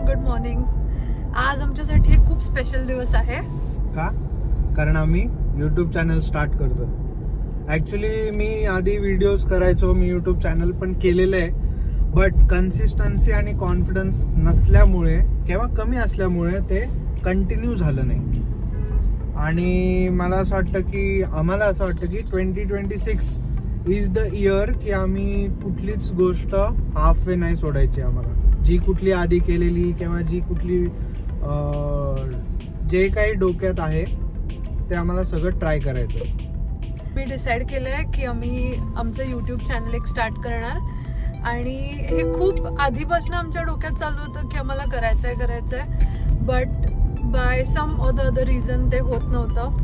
Good morning. आज आमच्यासाठी एक खूप स्पेशल दिवस आहे. का? कारण आम्ही यूट्यूब चॅनल स्टार्ट करतो. ॲक्च्युली मी आधी व्हिडिओज करायचो, मी यूट्यूब चॅनल पण केलेलं आहे, बट कन्सिस्टन्सी आणि कॉन्फिडन्स नसल्यामुळे किंवा कमी असल्यामुळे ते कंटिन्यू झालं नाही. आणि मला असं वाटतं की आम्हाला असं वाटतं की 2026 इज द इयर की आम्ही कुठलीच गोष्ट हाफ वे नाही सोडायची. आम्हाला जी कुठली आधी केलेली किंवा जी कुठली जे काही डोक्यात आहे ते आम्हाला सगळं ट्राय करायचं आहे. मी डिसाईड केलं आहे की आम्ही आमचं यूट्यूब चॅनल एक स्टार्ट करणार. आणि हे खूप आधीपासून आमच्या डोक्यात चालू होतं की आम्हाला करायचं आहे, but by some or the other reason ते होत नव्हतं.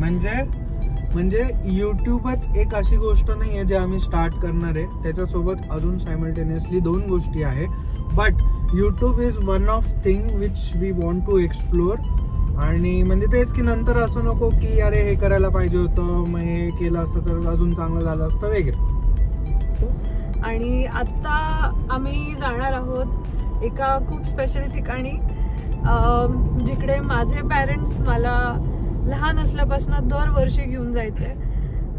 म्हणजे यूट्यूबच एक अशी गोष्ट नाही आहे जे आम्ही स्टार्ट करणार आहे, त्याच्यासोबत अजून सायमल्टेनियसली दोन गोष्टी आहे. But YouTube is one of thing which we want to explore. आणि म्हणजे तेच की नंतर असं नको की अरे हे करायला पाहिजे होतं, मग हे केलं असतं तर अजून चांगलं झालं असतं वगैरे. आणि आत्ता आम्ही जाणार आहोत एका खूप स्पेशल ठिकाणी, जिकडे माझे पॅरेंट्स मला लहान असल्यापासून दरवर्षी घेऊन जायचे.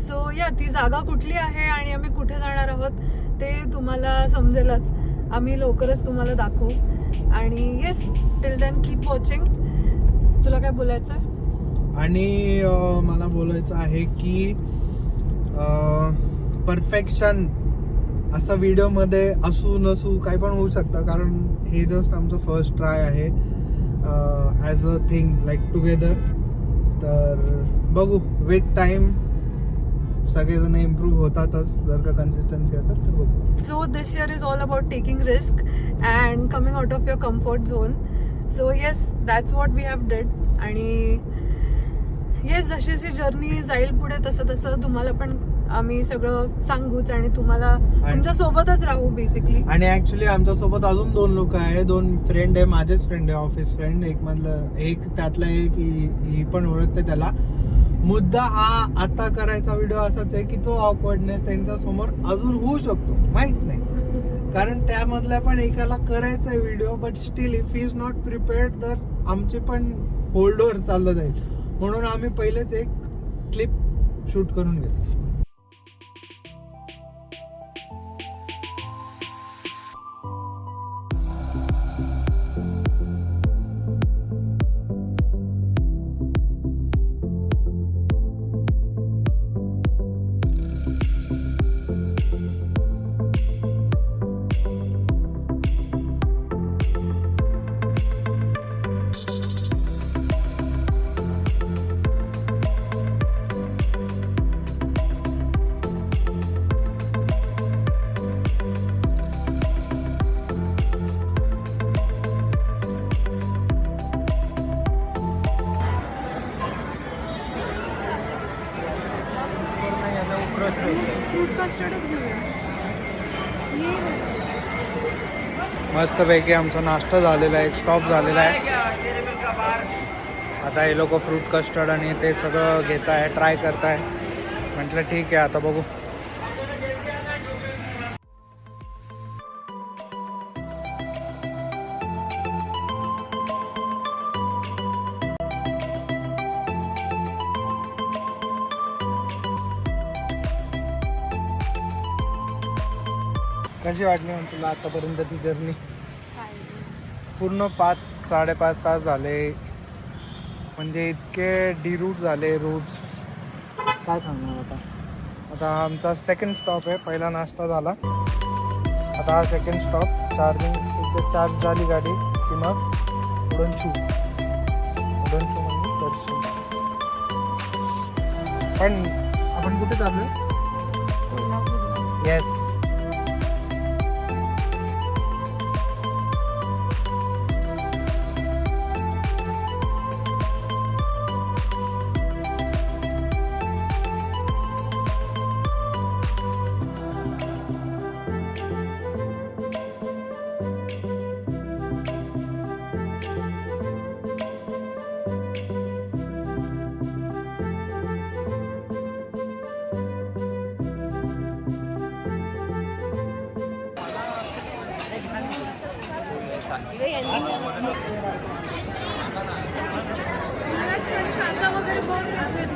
सो या ती जागा कुठली आहे आणि आम्ही कुठे जाणार आहोत ते तुम्हाला समजेलच. आम्ही लवकरच तुम्हाला दाखवू. आणि yes, till then keep watching. तुला काय बोलायचं आहे? आणि मला बोलायचं आहे की परफेक्शन असं व्हिडिओमध्ये असू नसू काही पण होऊ शकतं, कारण हे जस्ट आमचं फर्स्ट ट्राय आहे as a thing like together. तर बघू, विथ टाइम सगळेजण इम्प्रूव्ह होतातच जर का कन्सिस्टन्सी असेल तर बघू. So this year is all about taking risk and coming out of your comfort zone. So yes, that's what we have did. आणि येस, जशी जशी जर्नी जाईल पुढे तसं तसं तुम्हाला पण आम्ही सगळं सांगूच आणि तुम्हाला तुमच्या सोबतच राहू बेसिकली. आणि ऍक्च्युली आमच्या सोबत अजून दोन लोक आहे, दोन फ्रेंड आहे, माझेच फ्रेंड आहे, ऑफिस फ्रेंड. एक त्यातला एक ही पण ओळखते त्याला. मुद्दा हा आता करायचा व्हिडिओ असाच आहे की तो ऑकवर्डनेस त्यांच्या समोर अजून होऊ शकतो, माहित नाही, कारण त्यामधल्या पण एकाला करायचा आहे video, but still if he is not prepared तर आमचे पण होल्डवर चाललं जाईल. म्हणून आम्ही पहिलेच एक क्लिप शूट करून घेतो. फ्रूट कस्टर्डच घेऊया. मस्तपैकी आमचा नाश्ता झालेला आहे, एक स्टॉप झालेला आहे. आता हे लोक फ्रूट कस्टर्ड आणि ते सगळं घेत आहे, ट्राय करत आहे. म्हटलं ठीक आहे, आता बघू. कशी वाटली मग तुला आतापर्यंतची जर्नी? पूर्ण 5-5.5 तास झाले, म्हणजे इतके डिरूट झाले रूट्स, काय सांगणार. आता आमचा सेकंड स्टॉप आहे. पहिला नाश्ता झाला, आता हा सेकंड स्टॉप. चार्जिंग एकदा चार्ज झाली गाडी की मग उडनचू म्हणजे दर्शन. पण आपण कुठे चालू? येस, कांदा वगैरे बहुत आहेत.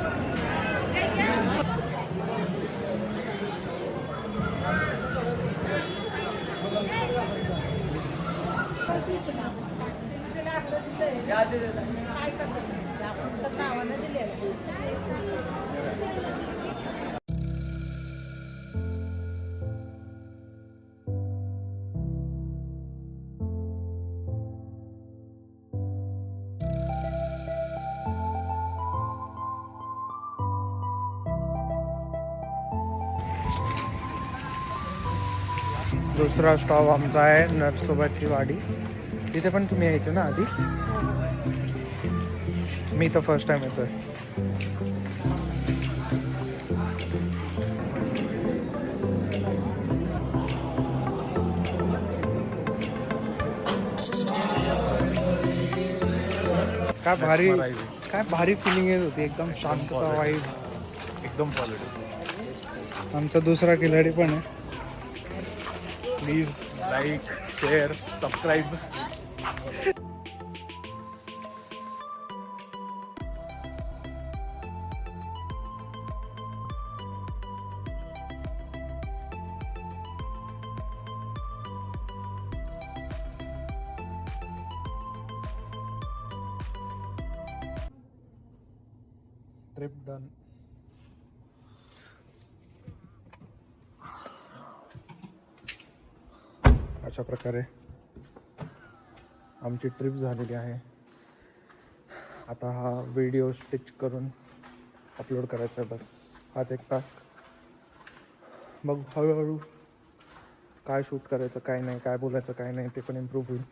दुसरा स्टॉप आमचा आहे नरसोबाची वाडी. तिथे पण तुम्ही यायचे ना आधी? मी तर फर्स्ट टाइम येतोय. काय भारी फिलिंग येत होती. एकदम शांतता वाईब. एकदम सॉलिड. आमचा दुसरा खिलाडी पण आहे. Please like share subscribe. Trip done. अशा प्रकारे आमची ट्रिप झालेली आहे. आता हा व्हिडिओ स्टिच करून अपलोड करायचा आहे बस. हाच एक टास्क. मग हळूहळू काय शूट करायचं काय नाही, काय बोलायचं काय नाही ते पण इम्प्रूव्ह होईल.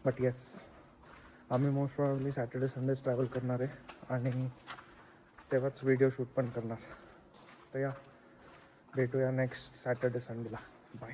बट येस, आम्ही most probably Saturday Sundays travel करणार आहे आणि तेव्हाच व्हिडिओ शूट पण करणार. तर या भेटूया नेक्स्ट सॅटर्डे संडेला. बाय.